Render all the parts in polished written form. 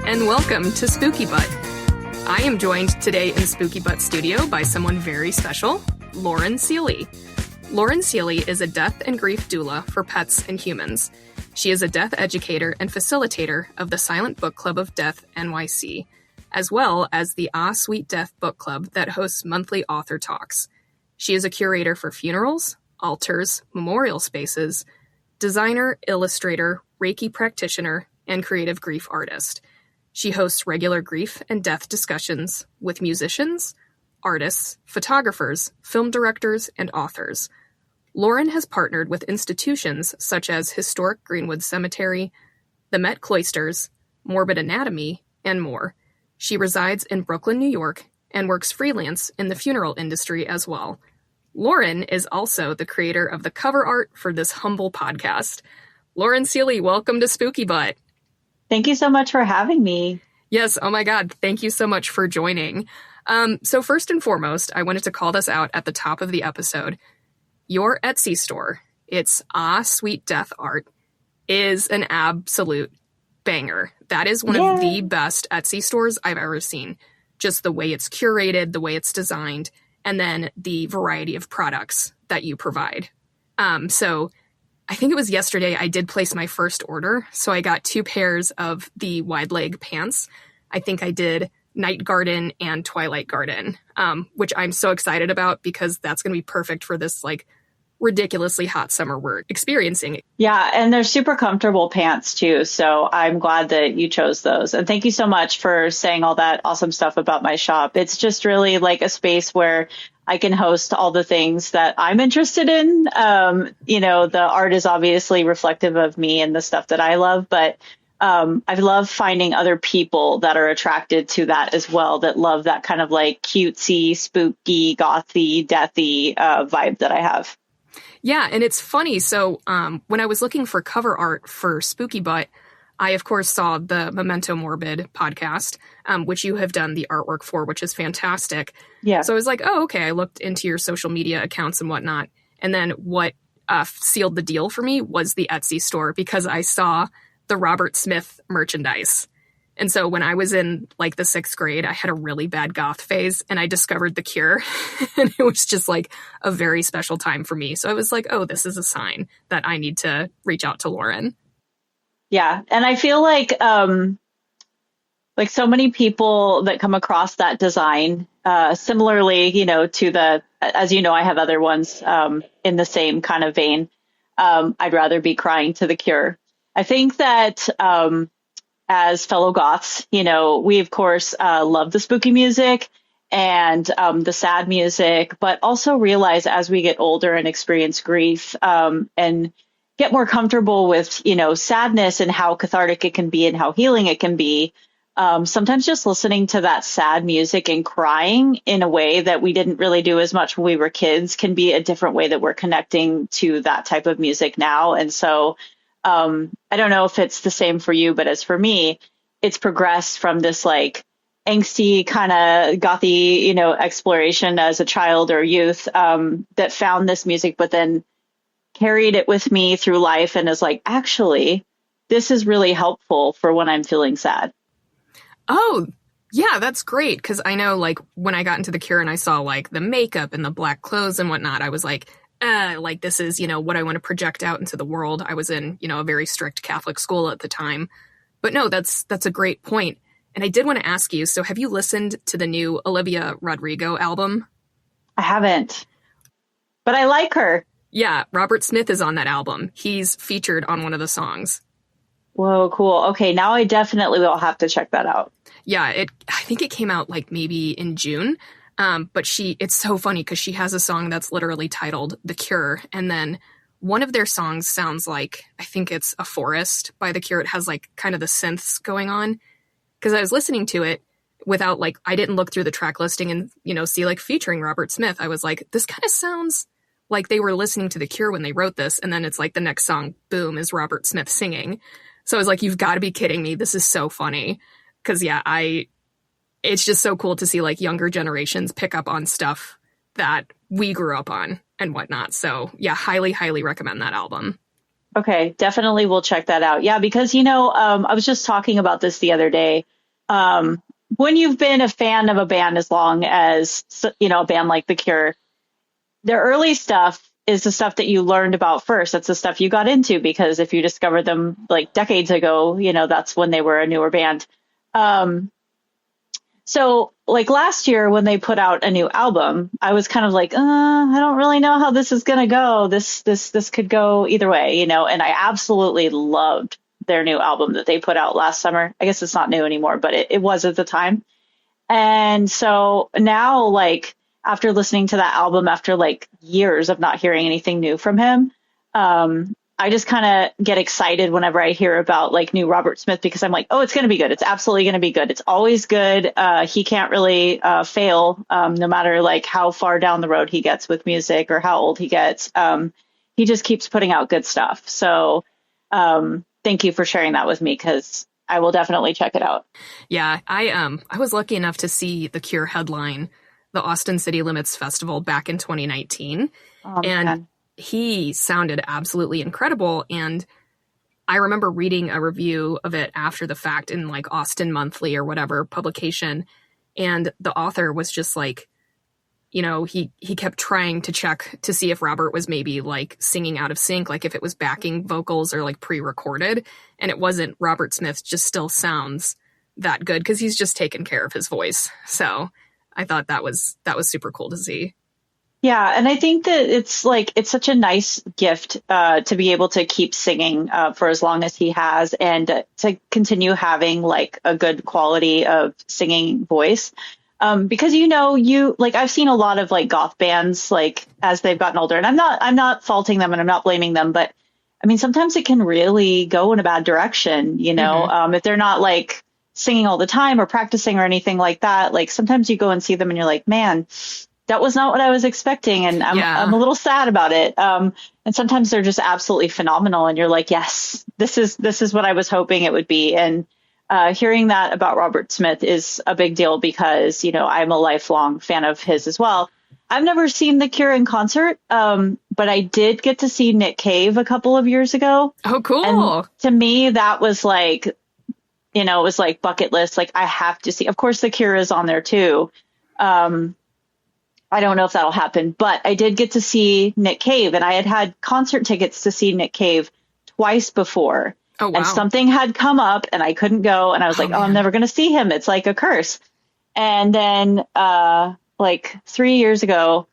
and welcome to Spooky Butt. I am joined today in Spooky Butt Studio by someone very special, Lauren Seeley. Lauren Seeley is a death and grief doula for pets and humans. She is a death educator and facilitator of the Silent Book Club of Death NYC, as well as the Ah Sweet Death Book Club that hosts monthly author talks. She is a curator for funerals, altars, memorial spaces, designer, illustrator, Reiki practitioner, and creative grief artist. She hosts regular grief and death discussions with musicians, artists, photographers, film directors, and authors. Lauren has partnered with institutions such as Historic Greenwood Cemetery, the Met Cloisters, Morbid Anatomy, and more. She resides in Brooklyn, New York, and works freelance in the funeral industry as well. Lauren is also the creator of the cover art for this humble podcast. Lauren Seeley, welcome to Spooky Butt. Thank you so much for having me. Yes, oh my God, thank you so much for joining. So first and foremost, I wanted to call this out at the top of the episode. Your Etsy store, it's Ah Sweet Death Art, is an absolute banger. That is one of the best Etsy stores I've ever seen. Just the way it's curated, the way it's designed, and then the variety of products that you provide. So I think it was yesterday I did place my first order. So I got 2 pairs of the wide leg pants. I think I did Night Garden and Twilight Garden, which I'm so excited about because that's going to be perfect for this ridiculously hot summer we're experiencing. Yeah, and they're super comfortable pants too. So I'm glad that you chose those. And thank you so much for saying all that awesome stuff about my shop. It's just really like a space where I can host all the things that I'm interested in. The art is obviously reflective of me and the stuff that I love, but I love finding other people that are attracted to that as well, that love that kind of like cutesy, spooky, gothy, deathy vibe that I have. Yeah, and it's funny. So when I was looking for cover art for Spooky Butt, I, of course, saw the Memento Morbid podcast, which you have done the artwork for, which is fantastic. Yeah. So I was like, oh, okay. I looked into your social media accounts and whatnot. And then what sealed the deal for me was the Etsy store, because I saw the Robert Smith merchandise. And so when I was in the 6th grade, I had a really bad goth phase and I discovered The Cure. And it was just a very special time for me. So I was like, oh, this is a sign that I need to reach out to Lauren. Yeah. And I feel like so many people that come across that design, similarly, to as you know, I have other ones in the same kind of vein. I'd rather be crying to The Cure. I think that as fellow Goths, we, of course, love the spooky music and the sad music, but also realize as we get older and experience grief and get more comfortable with, sadness and how cathartic it can be and how healing it can be. Sometimes just listening to that sad music and crying in a way that we didn't really do as much when we were kids can be a different way that we're connecting to that type of music now. And so I don't know if it's the same for you, but as for me, it's progressed from this angsty kind of gothy, exploration as a child or youth that found this music, but then carried it with me through life and is actually, this is really helpful for when I'm feeling sad. Oh, yeah, that's great. Because I know when I got into The Cure and I saw the makeup and the black clothes and whatnot, I was this is, what I want to project out into the world. I was in, a very strict Catholic school at the time. But no, that's a great point. And I did want to ask you, so have you listened to the new Olivia Rodrigo album? I haven't, but I like her. Yeah, Robert Smith is on that album. He's featured on one of the songs. Whoa, cool. Okay, now I definitely will have to check that out. Yeah, I think it came out maybe in June. But it's so funny because she has a song that's literally titled The Cure. And then one of their songs sounds I think it's A Forest by The Cure. It has kind of the synths going on. Because I was listening to it without I didn't look through the track listing and, see featuring Robert Smith. I was this kind of sounds like they were listening to The Cure when they wrote this. And then it's the next song, boom, is Robert Smith singing. So I was you've got to be kidding me. This is so funny. Because, yeah, it's just so cool to see younger generations pick up on stuff that we grew up on and whatnot. So, yeah, highly, highly recommend that album. Okay, definitely we'll check that out. Yeah, because, I was just talking about this the other day. When you've been a fan of a band as long as, a band like The Cure, their early stuff is the stuff that you learned about first. That's the stuff you got into, because if you discovered them like decades ago, that's when they were a newer band. So like last year when they put out a new album, I was kind of like, I don't really know how this is going to go. This could go either way, and I absolutely loved their new album that they put out last summer. I guess it's not new anymore, but it was at the time. And so now, like, after listening to that album, after like years of not hearing anything new from him, I just kind of get excited whenever I hear about like new Robert Smith, because I'm like, oh, it's going to be good. It's absolutely going to be good. It's always good. He can't really fail, no matter like how far down the road he gets with music or how old he gets. He just keeps putting out good stuff. So thank you for sharing that with me, because I will definitely check it out. Yeah, I was lucky enough to see The Cure headline the Austin City Limits Festival back in 2019. Oh, and man. He sounded absolutely incredible. And I remember reading a review of it after the fact in like Austin Monthly or whatever publication. And the author was just like, he kept trying to check to see if Robert was maybe like singing out of sync, like if it was backing vocals or like pre-recorded. And it wasn't. Robert Smith just still sounds that good because he's just taken care of his voice. So I thought that was super cool to see. Yeah, and I think that it's such a nice gift to be able to keep singing for as long as he has, and to continue having like a good quality of singing voice. Because I've seen a lot of like goth bands like as they've gotten older, and I'm not faulting them and I'm not blaming them, but I mean sometimes it can really go in a bad direction, if they're not like singing all the time or practicing or anything like that. Like sometimes you go and see them and you're like, man, that was not what I was expecting. And I'm a little sad about it. And sometimes they're just absolutely phenomenal. And you're like, yes, this is what I was hoping it would be. And hearing that about Robert Smith is a big deal because, I'm a lifelong fan of his as well. I've never seen The Cure in concert, but I did get to see Nick Cave a couple of years ago. Oh, cool. And to me, that was like, it was like bucket list. Like I have to see, of course, The Cure is on there too. I don't know if that'll happen, but I did get to see Nick Cave, and I had concert tickets to see Nick Cave twice before. Oh, wow. And something had come up and I couldn't go. And I was like, man. I'm never going to see him. It's like a curse. And then like 3 years ago,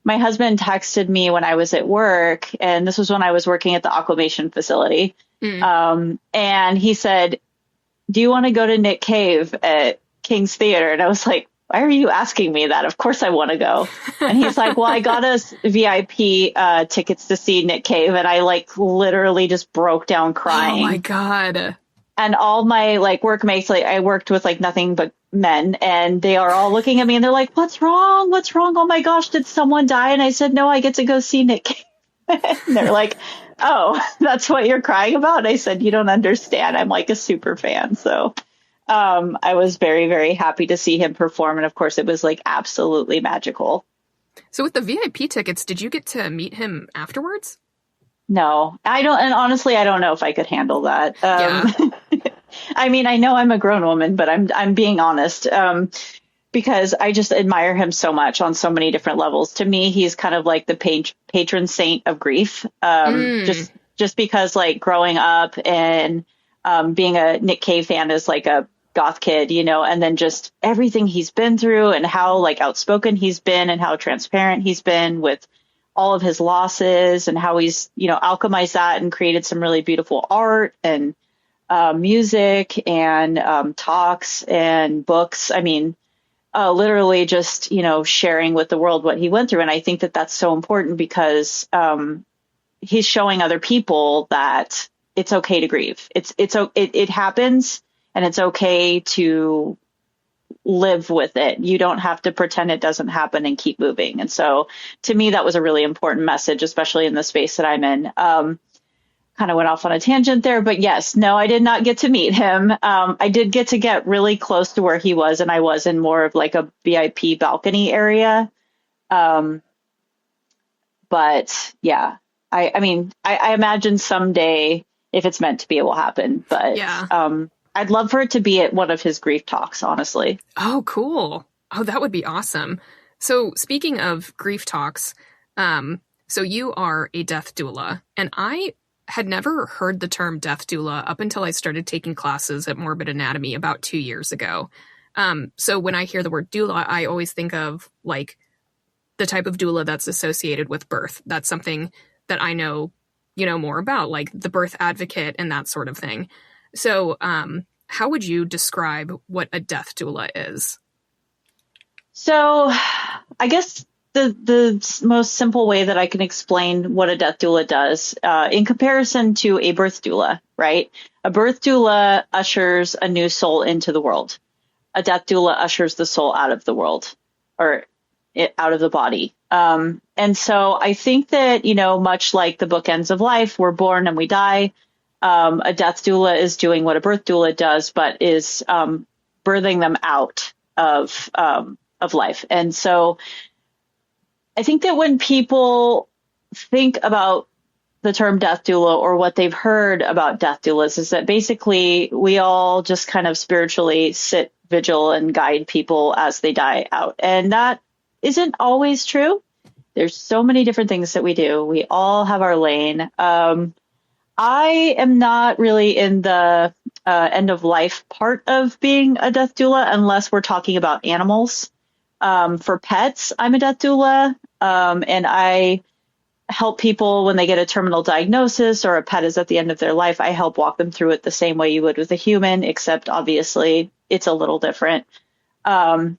my husband texted me when I was at work, and this was when I was working at the Aquamation facility. And he said, do you want to go to Nick Cave at King's Theater? And I was like, why are you asking me that? Of course I want to go. And he's like, well, I got us VIP tickets to see Nick Cave. And I like literally just broke down crying. Oh my God. And all my like workmates, like I worked with like nothing but men, and they are all looking at me and they're like, what's wrong? What's wrong? Oh my gosh, did someone die? And I said, no, I get to go see Nick Cave. And they're like, oh, that's what you're crying about? And I said, you don't understand. I'm like a super fan. So I was very, very happy to see him perform. And of course, it was like absolutely magical. So with the VIP tickets, did you get to meet him afterwards? No, I don't. And honestly, I don't know if I could handle that. Yeah. I mean, I know I'm a grown woman, but I'm being honest, because I just admire him so much on so many different levels. To me, he's kind of like the patron saint of grief. Just because like growing up and being a Nick Cave fan as like a goth kid, and then just everything he's been through and how like outspoken he's been and how transparent he's been with all of his losses and how he's, alchemized that and created some really beautiful art and music and talks and books. I mean, literally just, sharing with the world what he went through. And I think that that's so important because he's showing other people that it's okay to grieve. It happens, and it's okay to live with it. You don't have to pretend it doesn't happen and keep moving. And so to me, that was a really important message, especially in the space that I'm in. Kind of went off on a tangent there, but yes, no, I did not get to meet him. I did get to get really close to where he was, and I was in more of like a VIP balcony area. But yeah, I mean, I imagine someday if it's meant to be, it will happen. But yeah. I'd love for it to be at one of his grief talks, honestly. Oh, cool. Oh, that would be awesome. So, speaking of grief talks, so you are a death doula, and I had never heard the term death doula up until I started taking classes at Morbid Anatomy about 2 years ago. So when I hear the word doula, I always think of like the type of doula that's associated with birth. That's something that I know, more about, like the birth advocate and that sort of thing. So, how would you describe what a death doula is? So I guess the most simple way that I can explain what a death doula does, in comparison to a birth doula, right? A birth doula ushers a new soul into the world. A death doula ushers the soul out of the world, or out of the body. And so I think that, much like the bookends of life, we're born and we die. A death doula is doing what a birth doula does, but is birthing them out of life. And so I think that when people think about the term death doula, or what they've heard about death doulas, is that basically we all just kind of spiritually sit vigil and guide people as they die out. And that isn't always true. There's so many different things that we do. We all have our lane. I am not really in the end of life part of being a death doula, unless we're talking about animals. For pets, I'm a death doula, and I help people when they get a terminal diagnosis or a pet is at the end of their life. I help walk them through it the same way you would with a human, except obviously it's a little different. And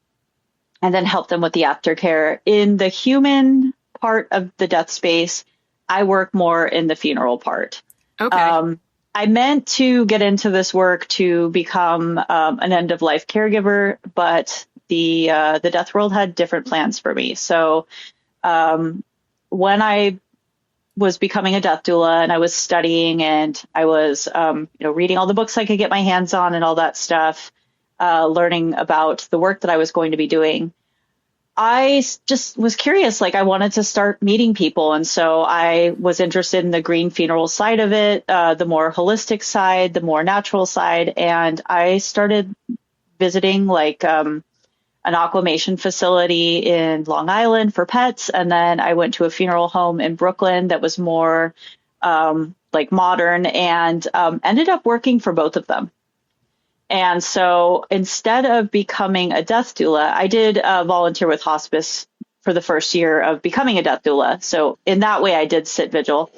then help them with the aftercare. In the human part of the death space, I work more in the funeral part. Okay. I meant to get into this work to become an end of life caregiver, but the death world had different plans for me. So when I was becoming a death doula and I was studying and I was reading all the books I could get my hands on and all that stuff, learning about the work that I was going to be doing, I just was curious. Like, I wanted to start meeting people. And so I was interested in the green funeral side of it, the more holistic side, the more natural side. And I started visiting like an aquamation facility in Long Island for pets. And then I went to a funeral home in Brooklyn that was more like modern, and ended up working for both of them. And so instead of becoming a death doula, I did volunteer with hospice for the first year of becoming a death doula. So in that way, I did sit vigil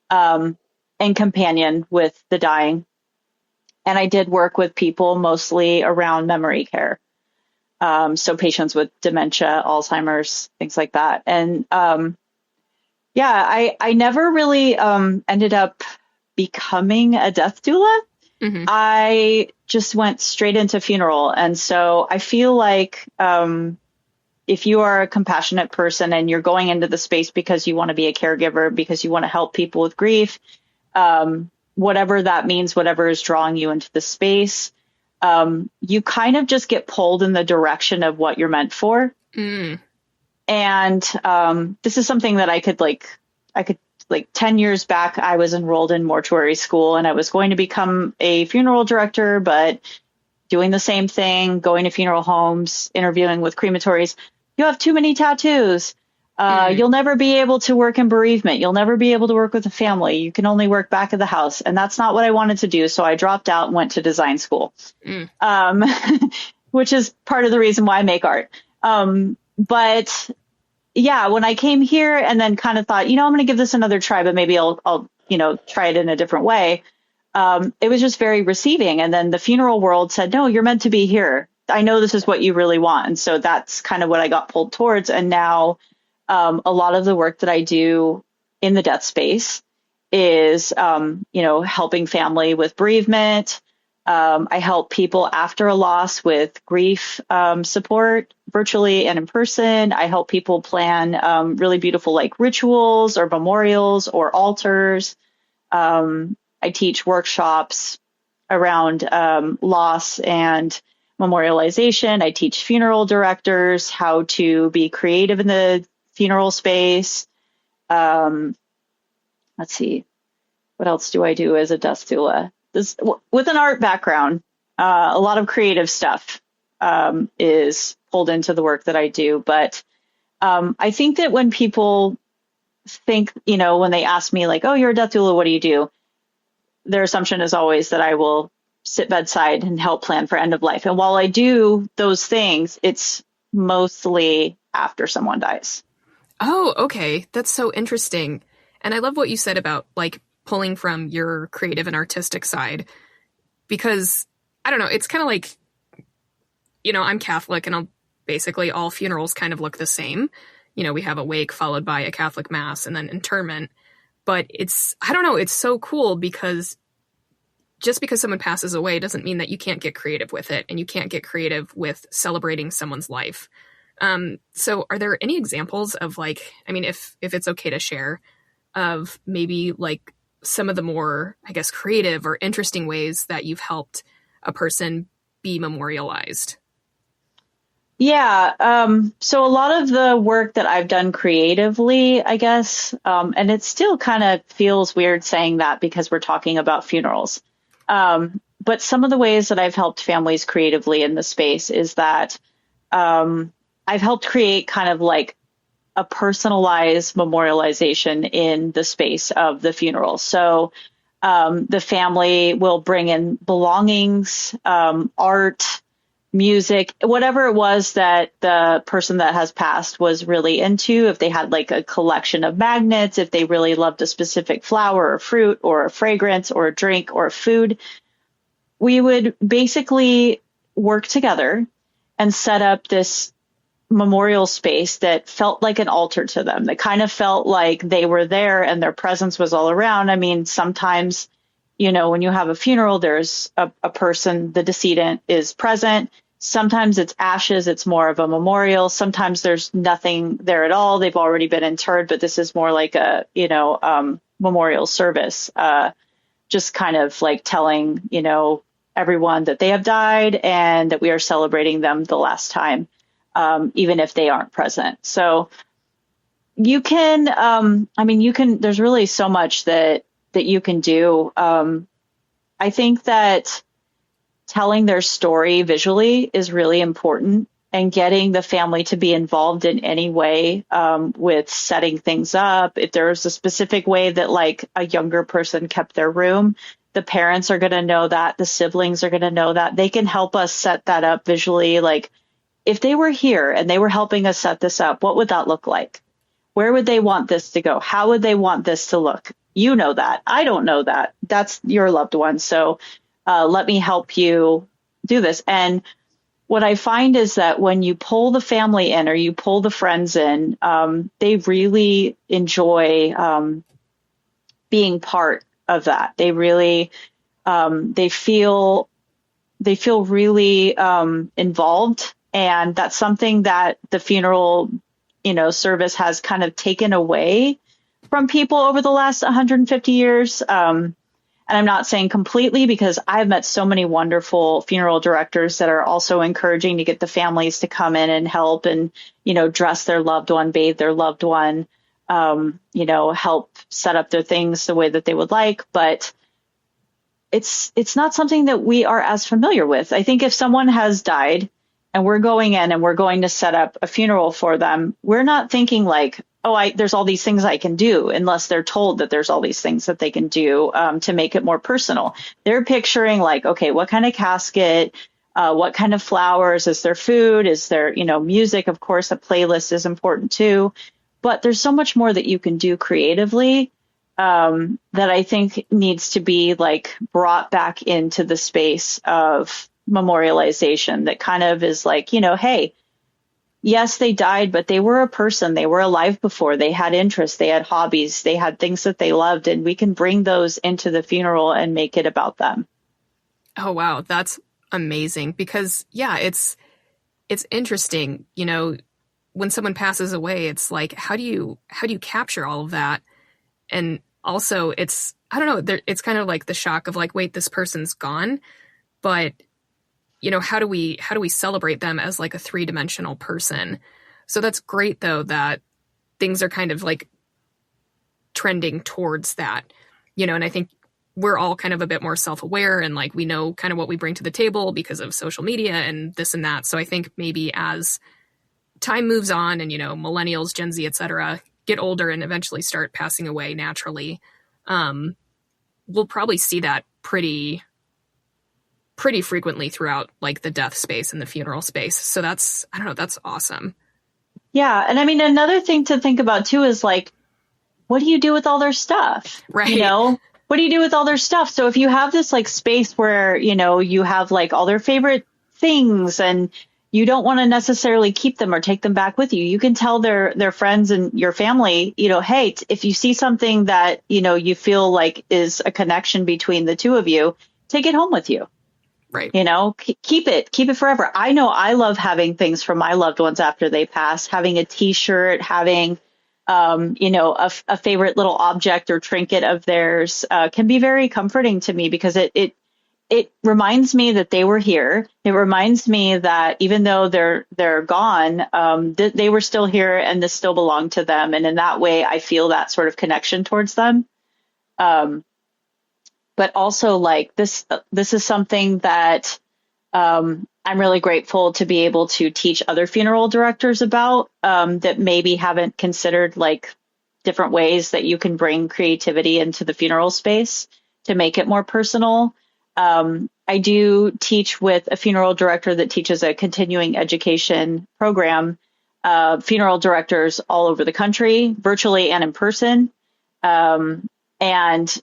and companion with the dying. And I did work with people mostly around memory care. So patients with dementia, Alzheimer's, things like that. And I never really ended up becoming a death doula. Mm-hmm. I just went straight into funeral. And so I feel like if you are a compassionate person and you're going into the space because you want to be a caregiver, because you want to help people with grief, whatever that means, whatever is drawing you into the space, you kind of just get pulled in the direction of what you're meant for. Mm. And this is something that I could 10 years back, I was enrolled in mortuary school and I was going to become a funeral director, but doing the same thing, going to funeral homes, interviewing with crematories. You have too many tattoos. You'll never be able to work in bereavement. You'll never be able to work with a family. You can only work back of the house. And that's not what I wanted to do. So I dropped out and went to design school, which is part of the reason why I make art. But yeah, when I came here and then kind of thought, I'm going to give this another try, but maybe I'll try it in a different way. It was just very receiving. And then the funeral world said, no, you're meant to be here. I know this is what you really want. And so that's kind of what I got pulled towards. And now a lot of the work that I do in the death space is, helping family with bereavement. I help people after a loss with grief support virtually and in person. I help people plan really beautiful like rituals or memorials or altars. I teach workshops around loss and memorialization. I teach funeral directors how to be creative in the funeral space. Let's see, what else do I do as a death doula? With an art background, A lot of creative stuff is pulled into the work that I do. But I think that when people think, when they ask me like, oh, you're a death doula, what do you do? Their assumption is always that I will sit bedside and help plan for end of life. And while I do those things, it's mostly after someone dies. Oh, okay. That's so interesting. And I love what you said about like pulling from your creative and artistic side, because I don't know, it's kind of like, I'm Catholic and basically all funerals kind of look the same. We have a wake followed by a Catholic mass and then interment. But I don't know, it's so cool because just because someone passes away doesn't mean that you can't get creative with it, and you can't get creative with celebrating someone's life. So are there any examples of if it's okay to share, of maybe like some of the more, I guess, creative or interesting ways that you've helped a person be memorialized? Yeah. So a lot of the work that I've done creatively, I guess, and it still kind of feels weird saying that because we're talking about funerals. But some of the ways that I've helped families creatively in the space is that I've helped create kind of like a personalized memorialization in the space of the funeral. So the family will bring in belongings, art, music, whatever it was that the person that has passed was really into. If they had like a collection of magnets, if they really loved a specific flower or fruit or a fragrance or a drink or a food, we would basically work together and set up this memorial space that felt like an altar to them, that kind of felt like they were there and their presence was all around. I mean, sometimes, when you have a funeral, there's a person, the decedent is present. Sometimes it's ashes. It's more of a memorial. Sometimes there's nothing there at all. They've already been interred, but this is more like a, memorial service, just kind of like telling, everyone that they have died and that we are celebrating them the last time, even if they aren't present. So you can, there's really so much that you can do. I think that telling their story visually is really important, and getting the family to be involved in any way with setting things up. If there's a specific way that like a younger person kept their room, the parents are going to know that, the siblings are going to know that. They can help us set that up visually. Like if they were here and they were helping us set this up, what would that look like? Where would they want this to go? How would they want this to look? You know that. I don't know that. That's your loved one. So let me help you do this. And what I find is that when you pull the family in or you pull the friends in, they really enjoy being part of that. They really, they feel really involved. And that's something that the funeral, service has kind of taken away from people over the last 150 years. And I'm not saying completely, because I've met so many wonderful funeral directors that are also encouraging to get the families to come in and help and, dress their loved one, bathe their loved one, help set up their things the way that they would like. But it's not something that we are as familiar with. I think if someone has died and we're going in and we're going to set up a funeral for them, we're not thinking like, there's all these things I can do, unless they're told that there's all these things that they can do to make it more personal. They're picturing like, okay, what kind of casket, what kind of flowers, is there food, is there, music? Of course, a playlist is important too, but there's so much more that you can do creatively that I think needs to be like brought back into the space of memorialization, that kind of is like, hey, yes, they died, but they were a person. They were alive before. They had interests. They had hobbies. They had things that they loved. And we can bring those into the funeral and make it about them. Oh, wow. That's amazing. Because, yeah, it's interesting. When someone passes away, it's like, how do you capture all of that? And also it's, I don't know, it's kind of like the shock of like, wait, this person's gone. But how do we celebrate them as like a 3-dimensional person? So that's great though, that things are kind of like trending towards that, and I think we're all kind of a bit more self-aware and like we know kind of what we bring to the table because of social media and this and that. So I think maybe as time moves on and, you know, millennials, Gen Z, et cetera, get older and eventually start passing away naturally, we'll probably see that pretty frequently throughout like the death space and the funeral space. So that's, I don't know, that's awesome. Yeah. And I mean, another thing to think about too is like, what do you do with all their stuff? Right. You know, what do you do with all their stuff? So if you have this like space where, you know, you have like all their favorite things and you don't want to necessarily keep them or take them back with you, you can tell their friends and your family, you know, hey, if you see something that, you know, you feel like is a connection between the two of you, take it home with you. Right. You know, keep it forever. I know I love having things from my loved ones after they pass, having a T-shirt, having, you know, a favorite little object or trinket of theirs can be very comforting to me because it reminds me that they were here. It reminds me that even though they're gone, they were still here and this still belonged to them. And in that way, I feel that sort of connection towards them. But also like this is something that I'm really grateful to be able to teach other funeral directors about that maybe haven't considered like different ways that you can bring creativity into the funeral space to make it more personal. I do teach with a funeral director that teaches a continuing education program, funeral directors all over the country, virtually and in person. And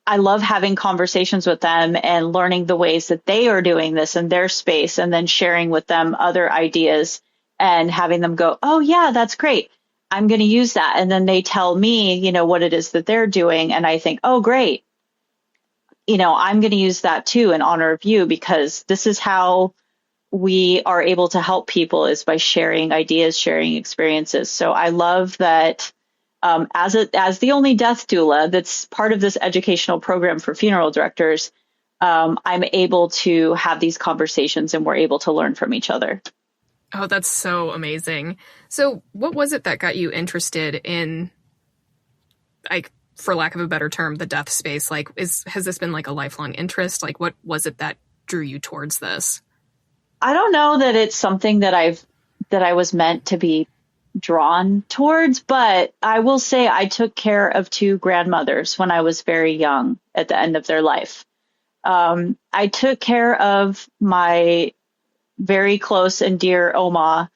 I love having conversations with them and learning the ways that they are doing this in their space and then sharing with them other ideas and having them go, oh, yeah, that's great. I'm going to use that. And then they tell me, you know, what it is that they're doing. And I think, oh, great. You know, I'm going to use that too in honor of you because this is how we are able to help people is by sharing ideas, sharing experiences. So I love that. As the only death doula that's part of this educational program for funeral directors, I'm able to have these conversations and we're able to learn from each other. Oh, that's so amazing. So what was it that got you interested in, like, for lack of a better term, the death space? Like, has this been like a lifelong interest? Like, what was it that drew you towards this? I don't know that it's something that I was meant to be drawn towards, but I will say I took care of two grandmothers when I was very young at the end of their life. I took care of my very close and dear Oma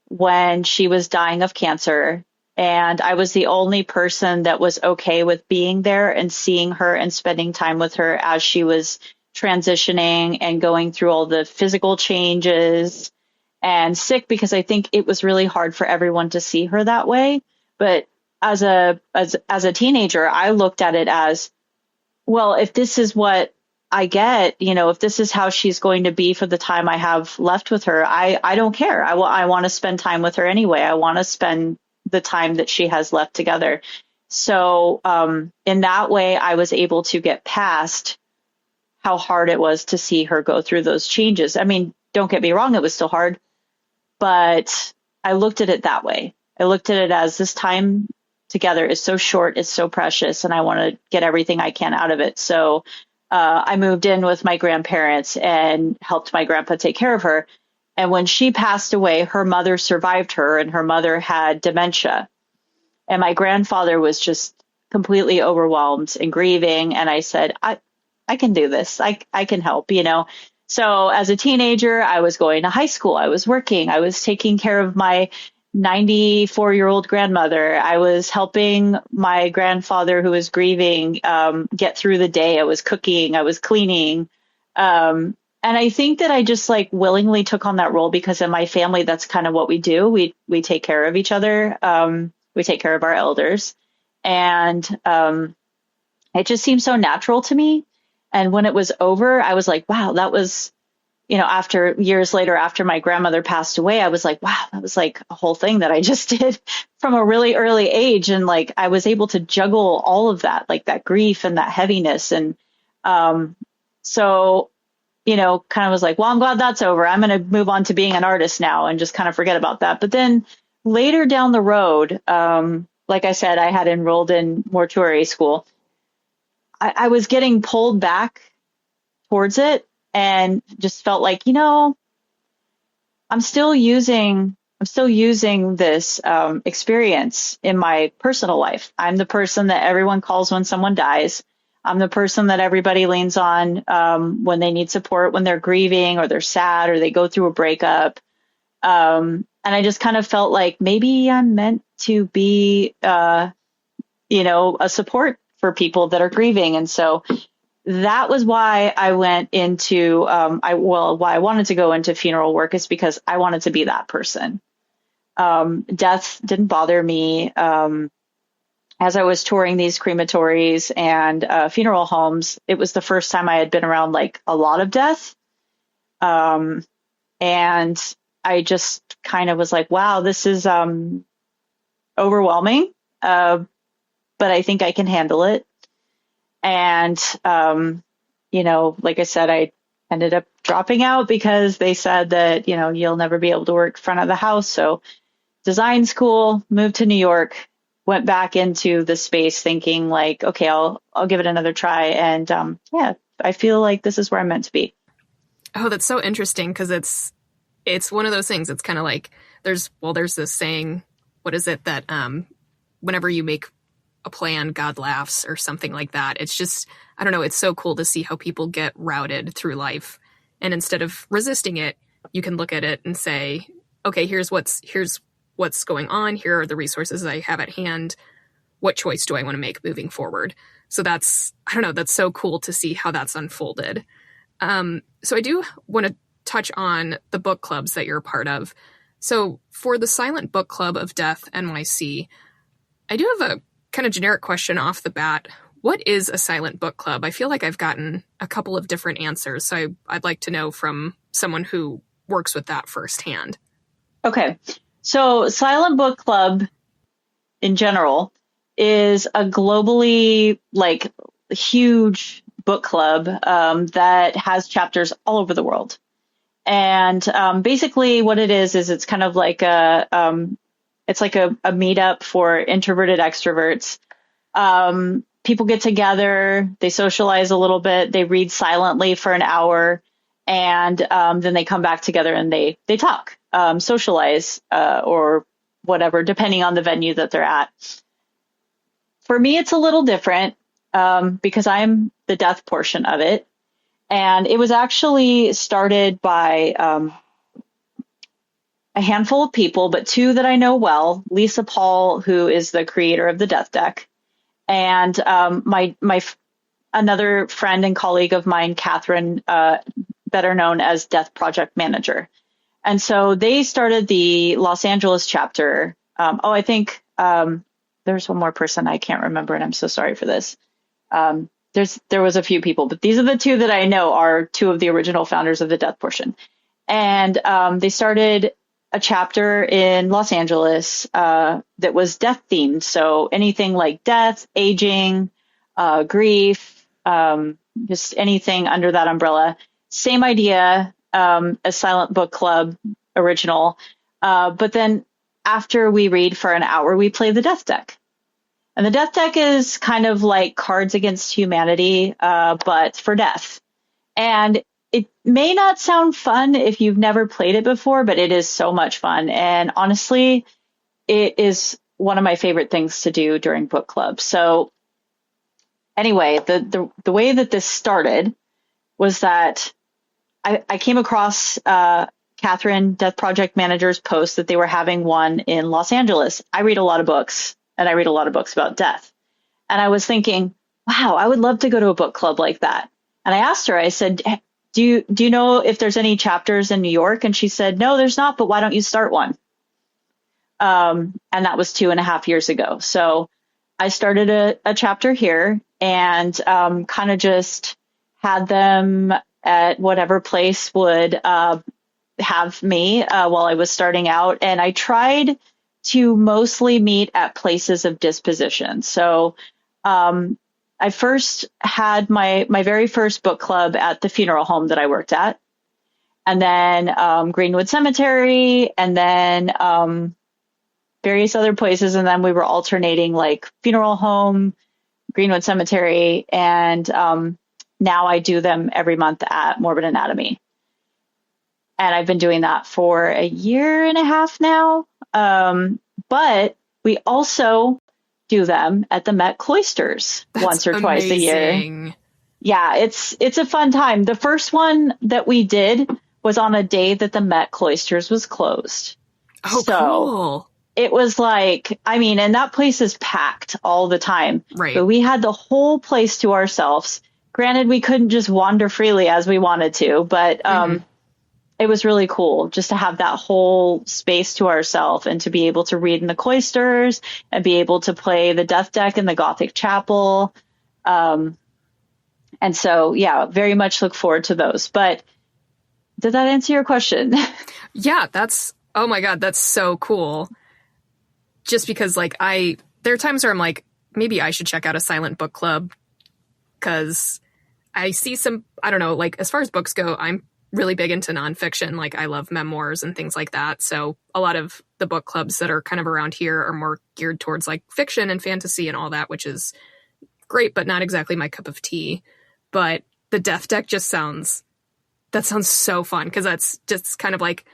when she was dying of cancer. And I was the only person that was okay with being there and seeing her and spending time with her as she was transitioning and going through all the physical changes and sick, because I think it was really hard for everyone to see her that way. But as a teenager, I looked at it as, well, if this is what I get, you know, if this is how she's going to be for the time I have left with her, I don't care. I want to spend time with her anyway. I want to spend the time that she has left together. So in that way, I was able to get past how hard it was to see her go through those changes. I mean, don't get me wrong, it was still hard. But I looked at it that way. I looked at it as this time together is so short, it's so precious, and I want to get everything I can out of it. So I moved in with my grandparents and helped my grandpa take care of her. And when she passed away, her mother survived her, and her mother had dementia. And my grandfather was just completely overwhelmed and grieving. And I said, I can do this. I can help, you know. So as a teenager, I was going to high school. I was working. I was taking care of my 94-year-old grandmother. I was helping my grandfather who was grieving get through the day. I was cooking. I was cleaning. And I think that I just like willingly took on that role because in my family, that's kind of what we do. We take care of each other. We take care of our elders. And it just seemed so natural to me. And when it was over, I was like, wow, that was, you know, after years later, after my grandmother passed away, I was like, wow, that was like a whole thing that I just did from a really early age. And like, I was able to juggle all of that, like that grief and that heaviness. And so, you know, kind of was like, well, I'm glad that's over. I'm going to move on to being an artist now and just kind of forget about that. But then later down the road, like I said, I had enrolled in mortuary school. I was getting pulled back towards it and just felt like, I'm still using this experience in my personal life. I'm the person that everyone calls when someone dies. I'm the person that everybody leans on when they need support, when they're grieving or they're sad or they go through a breakup. And I just kind of felt like maybe I'm meant to be, a support for people that are grieving. And so that was why I went into, why I wanted to go into funeral work is because I wanted to be that person. Death didn't bother me. As I was touring these crematories and funeral homes, it was the first time I had been around like a lot of death. And I just kind of was like, wow, this is overwhelming. But I think I can handle it. And, like I said, I ended up dropping out because they said that, you'll never be able to work front of the house. So design school, moved to New York, went back into the space thinking like, okay, I'll give it another try. And I feel like this is where I'm meant to be. Oh, that's so interesting because it's one of those things. It's kind of like there's this saying, what is it that whenever you make a plan, God laughs or something like that. It's just, I don't know. It's so cool to see how people get routed through life. And instead of resisting it, you can look at it and say, okay, here's what's going on. Here are the resources I have at hand. What choice do I want to make moving forward? So that's so cool to see how that's unfolded. So I do want to touch on the book clubs that you're a part of. So for the Silent Book Club of Death NYC, I do have a kind of generic question off the bat. What is a silent book club? I feel like I've gotten a couple of different answers. So I'd like to know from someone who works with that firsthand. Okay. So Silent Book Club in general is a globally like huge book club that has chapters all over the world. And basically what it is it's kind of like a meetup for introverted extroverts. People get together, they socialize a little bit, they read silently for an hour, and then they come back together and they talk, socialize, or whatever, depending on the venue that they're at. For me, it's a little different because I'm the death portion of it. And it was actually started by a handful of people, but two that I know well, Lisa Paul, who is the creator of the Death Deck, and another friend and colleague of mine, Catherine, better known as Death Project Manager. And so they started the Los Angeles chapter. I think there's one more person I can't remember, and I'm so sorry for this. There was a few people, but these are the two that I know are two of the original founders of the Death portion. And they started a chapter in Los Angeles that was death themed. So anything like death, aging, grief, just anything under that umbrella. Same idea as Silent Book Club original. But then after we read for an hour, we play the Death Deck. And the Death Deck is kind of like Cards Against Humanity, but for death. And it may not sound fun if you've never played it before, but it is so much fun. And honestly, it is one of my favorite things to do during book club. So anyway, the way that this started was that I came across Catherine, Death Project Manager's post that they were having one in Los Angeles. I read a lot of books, and I read a lot of books about death. And I was thinking, wow, I would love to go to a book club like that. And I asked her, I said, do you know if there's any chapters in New York? And she said, no, there's not, but why don't you start one? And that was 2.5 years ago. So I started a chapter here and kind of just had them at whatever place would have me while I was starting out. And I tried to mostly meet at places of disposition. So I first had my very first book club at the funeral home that I worked at, and then Greenwood Cemetery, and then various other places. And then we were alternating like funeral home, Greenwood Cemetery, and now I do them every month at Morbid Anatomy. And I've been doing that for a year and a half now. But we also do them at the Met Cloisters once or twice a year. Yeah, it's a fun time. The first one that we did was on a day that the Met Cloisters was closed. Oh, so cool. It was like, I mean, and that place is packed all the time. Right. But we had the whole place to ourselves. Granted, we couldn't just wander freely as we wanted to, but it was really cool just to have that whole space to ourselves and to be able to read in the cloisters and be able to play the death deck in the Gothic chapel. And so, yeah, very much look forward to those. But did that answer your question? Yeah, oh my God, that's so cool. Just because, like, there are times where I'm like, maybe I should check out a silent book club, because I see some, I don't know, like, as far as books go, I'm really big into nonfiction. Like, I love memoirs and things like that. So a lot of the book clubs that are kind of around here are more geared towards like fiction and fantasy and all that, which is great, but not exactly my cup of tea. But the death deck sounds so fun, because that's just kind of like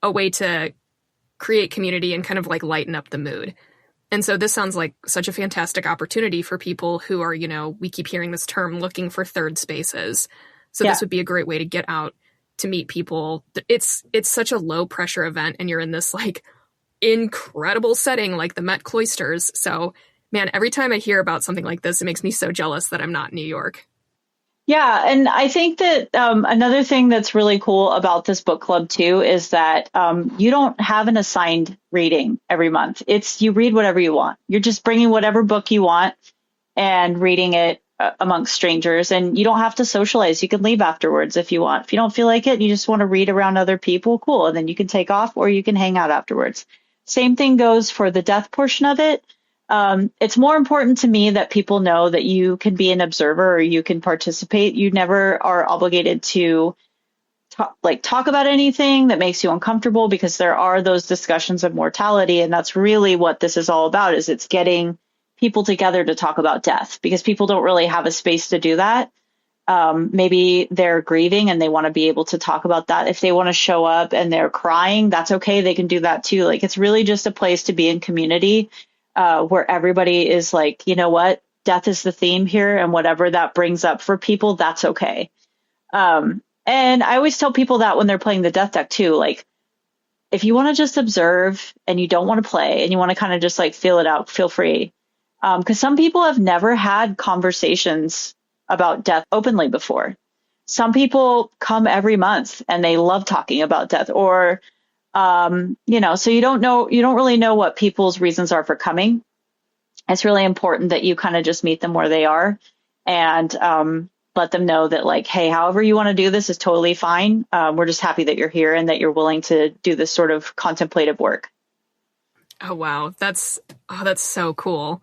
a way to create community and kind of like lighten up the mood. And so this sounds like such a fantastic opportunity for people who are, we keep hearing this term, looking for third spaces. So This would be a great way to get out to meet people. It's such a low pressure event, and you're in this like incredible setting like the Met Cloisters. So man, every time I hear about something like this, it makes me so jealous that I'm not in New York. Yeah, and I think that another thing that's really cool about this book club too is that you don't have an assigned reading every month. It's you read whatever you want. You're just bringing whatever book you want and reading it amongst strangers, and you don't have to socialize. You can leave afterwards if you want. If you don't feel like it and you just want to read around other people, cool. And then you can take off or you can hang out afterwards. Same thing goes for the death portion of it. It's more important to me that people know that you can be an observer or you can participate. You never are obligated to talk about anything that makes you uncomfortable, because there are those discussions of mortality. And that's really what this is all about, is it's getting people together to talk about death, because people don't really have a space to do that. Maybe they're grieving and they want to be able to talk about that. If they want to show up and they're crying, that's okay. They can do that too. Like, it's really just a place to be in community, where everybody is like, you know what, death is the theme here, and whatever that brings up for people, that's okay. And I always tell people that when they're playing the death deck too, like, if you want to just observe and you don't want to play and you want to kind of just like feel it out, feel free. Because some people have never had conversations about death openly before. Some people come every month and they love talking about death, or so you don't really know what people's reasons are for coming. It's really important that you kind of just meet them where they are and let them know that, like, hey, however you want to do this is totally fine. We're just happy that you're here and that you're willing to do this sort of contemplative work. Oh, wow. That's so cool.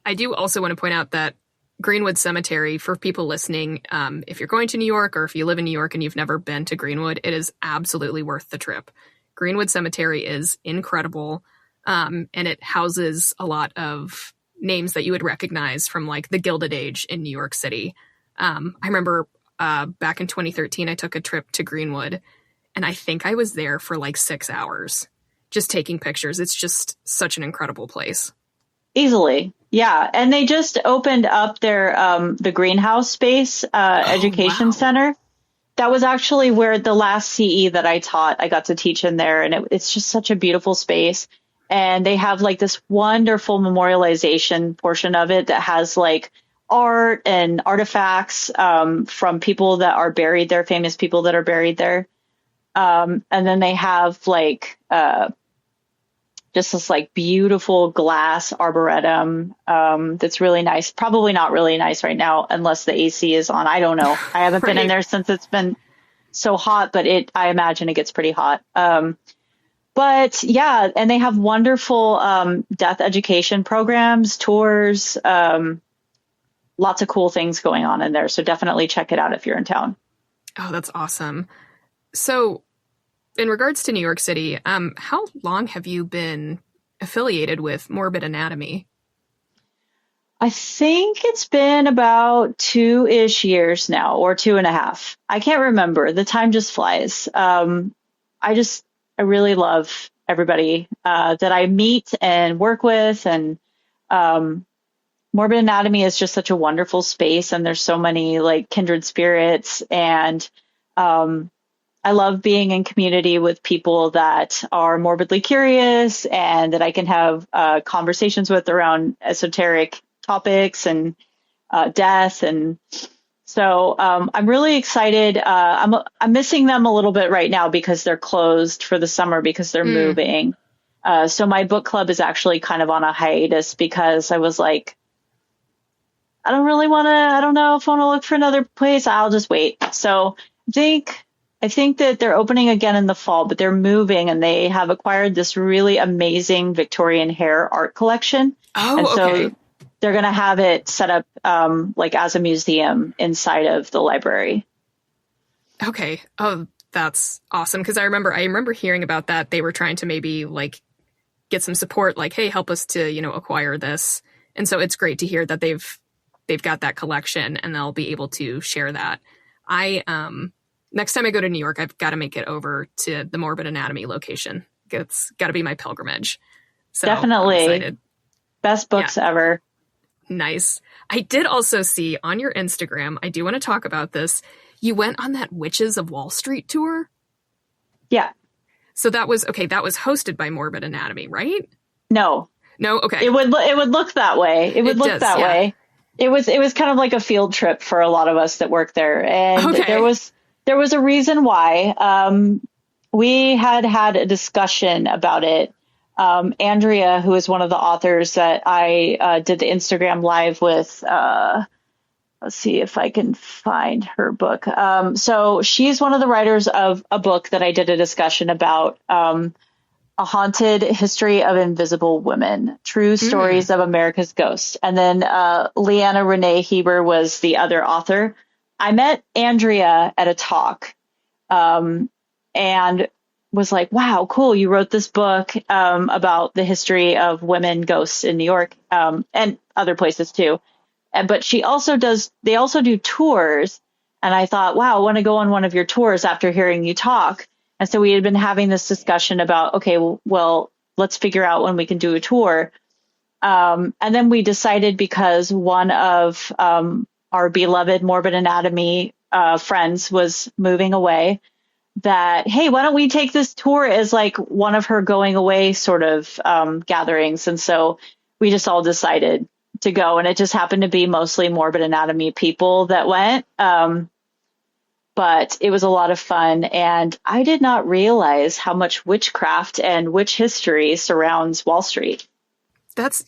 I do also want to point out that Greenwood Cemetery, for people listening, if you're going to New York or if you live in New York and you've never been to Greenwood, it is absolutely worth the trip. Greenwood Cemetery is incredible, and it houses a lot of names that you would recognize from like the Gilded Age in New York City. I remember back in 2013, I took a trip to Greenwood, and I think I was there for like 6 hours just taking pictures. It's just such an incredible place. Easily. Yeah. And they just opened up their the greenhouse space education center. That was actually where the last CE that I taught, I got to teach in there. And it's just such a beautiful space. And they have like this wonderful memorialization portion of it that has like art and artifacts from people that are buried there, famous people that are buried there. And then they have like just this like beautiful glass arboretum that's really nice. Probably not really nice right now unless the AC is on. I don't know. I haven't been in there since it's been so hot, but I imagine it gets pretty hot. But yeah, and they have wonderful death education programs, tours, lots of cool things going on in there. So definitely check it out if you're in town. Oh, that's awesome. So in regards to New York City, how long have you been affiliated with Morbid Anatomy? I think it's been about 2-ish years now, or 2.5. I can't remember. The time just flies. I just, I really love everybody that I meet and work with. And Morbid Anatomy is just such a wonderful space. And there's so many like kindred spirits. And I love being in community with people that are morbidly curious and that I can have conversations with around esoteric topics and death. And so I'm really excited. I'm missing them a little bit right now because they're closed for the summer because they're moving. So my book club is actually kind of on a hiatus because I was like, I don't know if I want to look for another place. I'll just wait. So I think that they're opening again in the fall, but they're moving and they have acquired this really amazing Victorian hair art collection. Oh, and so okay. they're going to have it set up like as a museum inside of the library. Okay. Oh, that's awesome. Because I remember hearing about that. They were trying to maybe like get some support, like, hey, help us to, acquire this. And so it's great to hear that they've got that collection and they'll be able to share that. Next time I go to New York, I've got to make it over to the Morbid Anatomy location. It's got to be my pilgrimage. So Definitely. Best books ever. Nice. I did also see on your Instagram, I do want to talk about this. You went on that Witches of Wall Street tour? Yeah. So that was hosted by Morbid Anatomy, right? No. No? Okay. It would look that way. It would look that way. It was kind of like a field trip for a lot of us that work there. And there was a reason why. We had a discussion about it. Andrea, who is one of the authors that I did the Instagram live with, let's see if I can find her book. So she's one of the writers of a book that I did a discussion about, A Haunted History of Invisible Women, True Stories of America's Ghosts. And then Leanna Renee Heber was the other author. I met Andrea at a talk and was like, wow, cool. You wrote this book about the history of women ghosts in New York and other places too. But they also do tours. And I thought, wow, I want to go on one of your tours after hearing you talk. And so we had been having this discussion about, okay, well, let's figure out when we can do a tour. And then we decided, because one of our beloved Morbid Anatomy friends was moving away, that, hey, why don't we take this tour as like one of her going away sort of gatherings. And so we just all decided to go. And it just happened to be mostly Morbid Anatomy people that went. But it was a lot of fun. And I did not realize how much witchcraft and witch history surrounds Wall Street. Because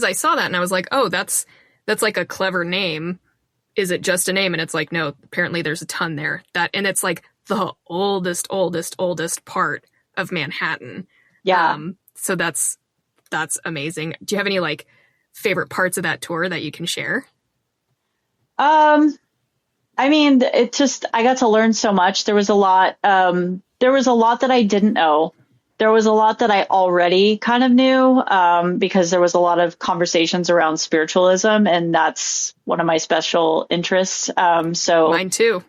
I saw that and I was like, oh, that's like a clever name. Is it just a name? And it's like, no, apparently there's a ton there. And it's like the oldest part of Manhattan. Yeah. So that's amazing. Do you have any like favorite parts of that tour that you can share? I mean, I got to learn so much. There was a lot that I didn't know. There was a lot that I already kind of knew, because there was a lot of conversations around spiritualism, and that's one of my special interests. So mine too.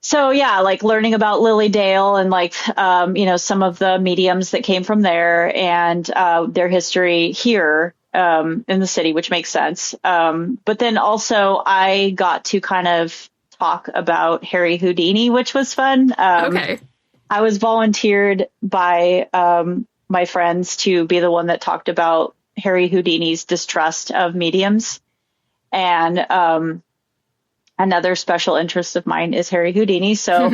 So yeah, like learning about Lily Dale and like, some of the mediums that came from there and their history here in the city, which makes sense. But then also I got to kind of talk about Harry Houdini, which was fun. Okay. I was volunteered by my friends to be the one that talked about Harry Houdini's distrust of mediums. And another special interest of mine is Harry Houdini. So,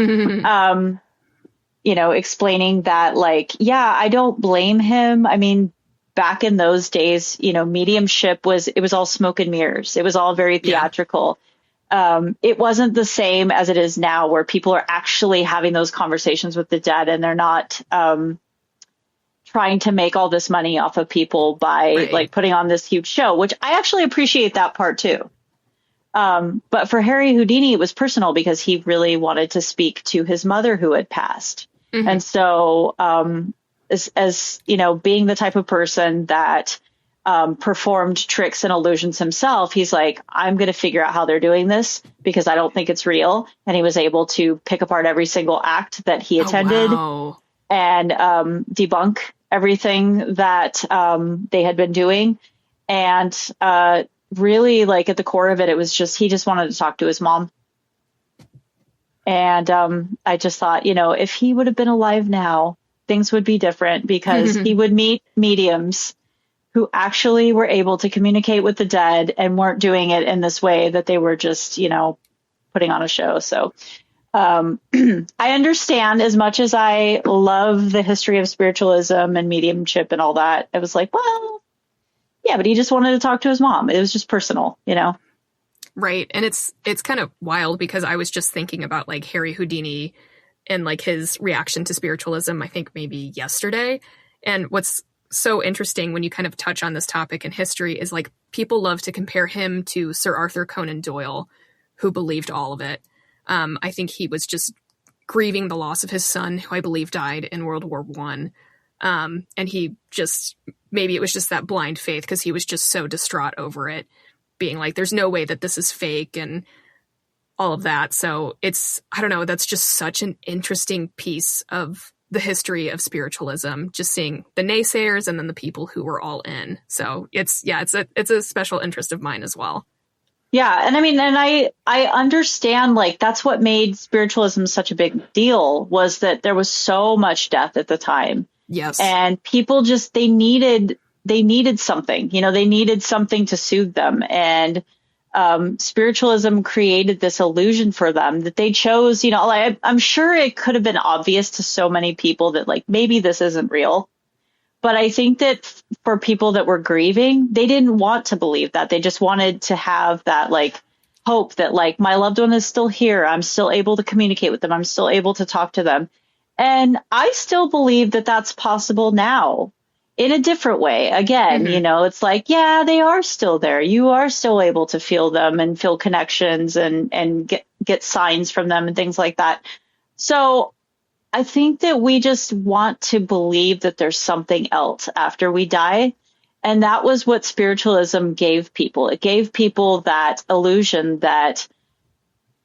explaining that, like, yeah, I don't blame him. I mean, back in those days, mediumship was all smoke and mirrors. It was all very theatrical. It wasn't the same as it is now, where people are actually having those conversations with the dead, and they're not trying to make all this money off of people by like putting on this huge show, which I actually appreciate that part too. But for Harry Houdini, it was personal because he really wanted to speak to his mother who had passed. And so, as being the type of person that performed tricks and illusions himself, he's like, I'm going to figure out how they're doing this because I don't think it's real. And he was able to pick apart every single act that he attended and debunk everything that they had been doing. And really, like, at the core of it, it was just, he just wanted to talk to his mom. And I just thought, if he would have been alive now, things would be different because he would meet mediums who actually were able to communicate with the dead and weren't doing it in this way that they were just, putting on a show. So I understand, as much as I love the history of spiritualism and mediumship and all that. I was like, well, yeah, but he just wanted to talk to his mom. It was just personal, Right. And it's kind of wild because I was just thinking about like Harry Houdini and like his reaction to spiritualism, I think maybe yesterday. And what's so interesting when you kind of touch on this topic in history is like people love to compare him to Sir Arthur Conan Doyle, who believed all of it. I think he was just grieving the loss of his son, who I believe died in World War I. And he just, maybe it was just that blind faith because he was just so distraught over it, being like, there's no way that this is fake and all of that. So it's, I don't know, that's just such an interesting piece of the history of spiritualism, just seeing the naysayers and then the people who were all in. So it's a special interest of mine as well. Yeah. And I mean, and I understand, like, that's what made spiritualism such a big deal, was that there was so much death at the time. Yes. And people just, they needed something, they needed something to soothe them. And spiritualism created this illusion for them that they chose, like, I'm sure it could have been obvious to so many people that, like, maybe this isn't real. But I think that for people that were grieving, they didn't want to believe that. They just wanted to have that, like, hope that, like, my loved one is still here. I'm still able to communicate with them. I'm still able to talk to them. And I still believe that that's possible now, in a different way. Again, it's like, yeah, they are still there. You are still able to feel them and feel connections and get signs from them and things like that. So I think that we just want to believe that there's something else after we die. And that was what spiritualism gave people. It gave people that illusion that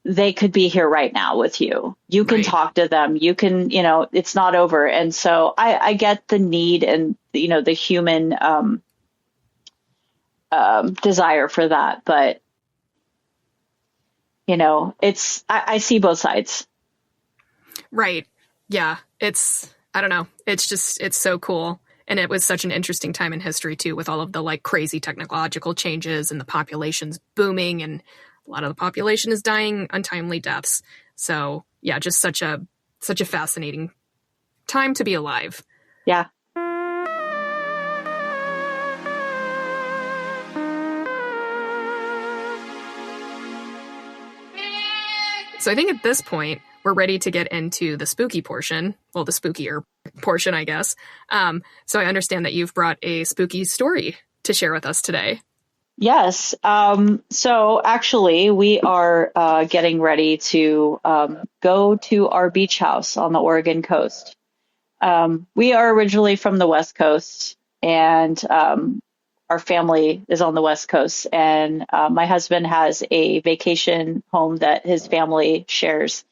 they could be here right now with you. You can talk to them. You can, it's not over. And so I get the need and, the human desire for that. But, I see both sides. Right. Yeah. I don't know. It's so cool. And it was such an interesting time in history too, with all of the like crazy technological changes and the population's booming, and a lot of the population is dying untimely deaths. So yeah, just such a fascinating time to be alive. Yeah. So I think at this point, we're ready to get into the spooky portion. Well, the spookier portion, I guess. So I understand that you've brought a spooky story to share with us today. Yes. So actually, we are getting ready to go to our beach house on the Oregon coast. We are originally from the West Coast, and our family is on the West Coast. And my husband has a vacation home that his family shares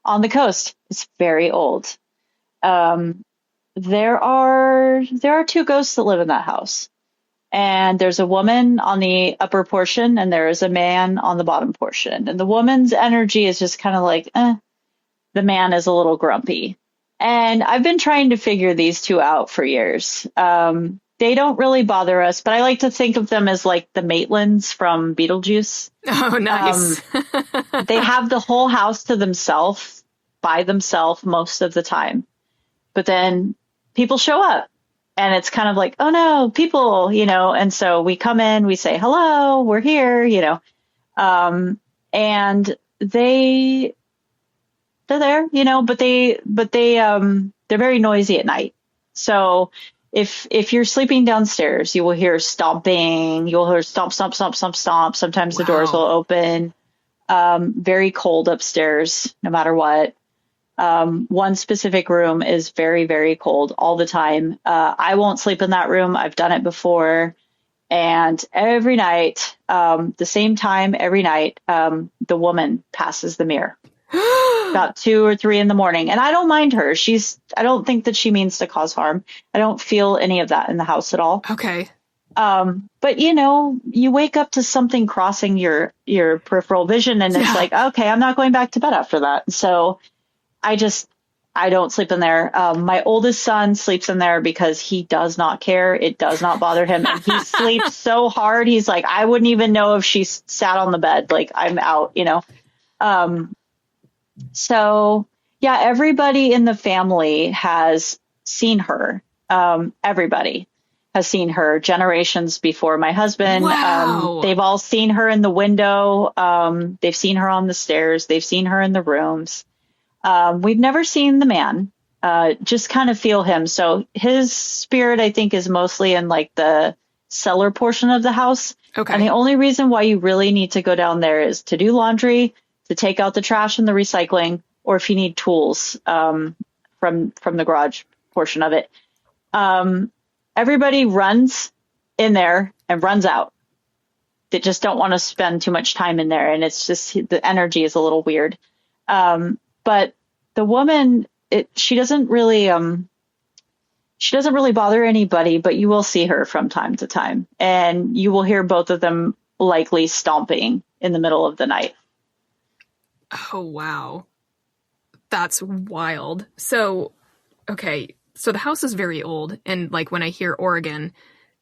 on the coast. It's very old. There are two ghosts that live in that house. And there's a woman on the upper portion and there is a man on the bottom portion. And the woman's energy is just kind of like, the man is a little grumpy. And I've been trying to figure these two out for years. They don't really bother us, but I like to think of them as like the Maitlands from Beetlejuice. Oh, nice. They have the whole house to themselves, by themselves most of the time. But then people show up. And it's kind of like, oh no, people, and so we come in, we say, hello, we're here, and they're there, but they're very noisy at night. So if you're sleeping downstairs, you will hear stomping, you'll hear stomp, stomp, stomp, stomp, stomp. Sometimes the doors will open, very cold upstairs, no matter what. One specific room is very, very cold all the time. I won't sleep in that room. I've done it before. And every night, the same time every night, the woman passes the mirror about 2 or 3 in the morning. And I don't mind her. I don't think that she means to cause harm. I don't feel any of that in the house at all. Okay. But you wake up to something crossing your peripheral vision, and it's like, okay, I'm not going back to bed after that. So I don't sleep in there. My oldest son sleeps in there because he does not care. It does not bother him. And he sleeps so hard. He's like, I wouldn't even know if she sat on the bed. Like, I'm out, So yeah, everybody in the family has seen her. Everybody has seen her generations before my husband. Wow. They've all seen her in the window. They've seen her on the stairs. They've seen her in the rooms. We've never seen the man, just kind of feel him. So his spirit, I think, is mostly in like the cellar portion of the house. Okay. And the only reason why you really need to go down there is to do laundry, to take out the trash and the recycling, or if you need tools, from the garage portion of it. Everybody runs in there and runs out. They just don't want to spend too much time in there. And it's just, the energy is a little weird. But the woman, she doesn't really bother anybody, but you will see her from time to time, and you will hear both of them likely stomping in the middle of the night. Oh, wow. That's wild. So, okay. So the house is very old. And like when I hear Oregon,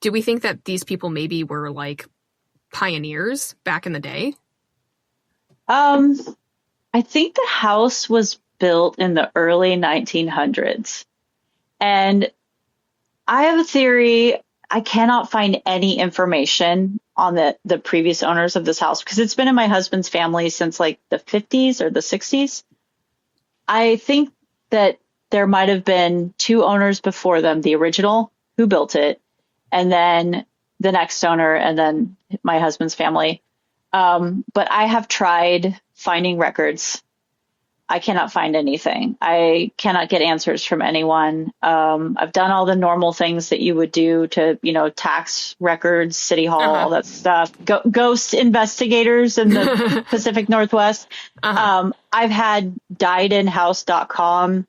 do we think that these people maybe were like pioneers back in the day? I think the house was built in the early 1900s. And I have a theory. I cannot find any information on the previous owners of this house because it's been in my husband's family since like the 50s or the 60s. I think that there might have been 2 owners before them, the original who built it, and then the next owner, and then my husband's family. But I have tried finding records. I cannot find anything. I cannot get answers from anyone. I've done all the normal things that you would do to, tax records, city hall, all that stuff. Ghost investigators in the Pacific Northwest. I've had diedinhouse.com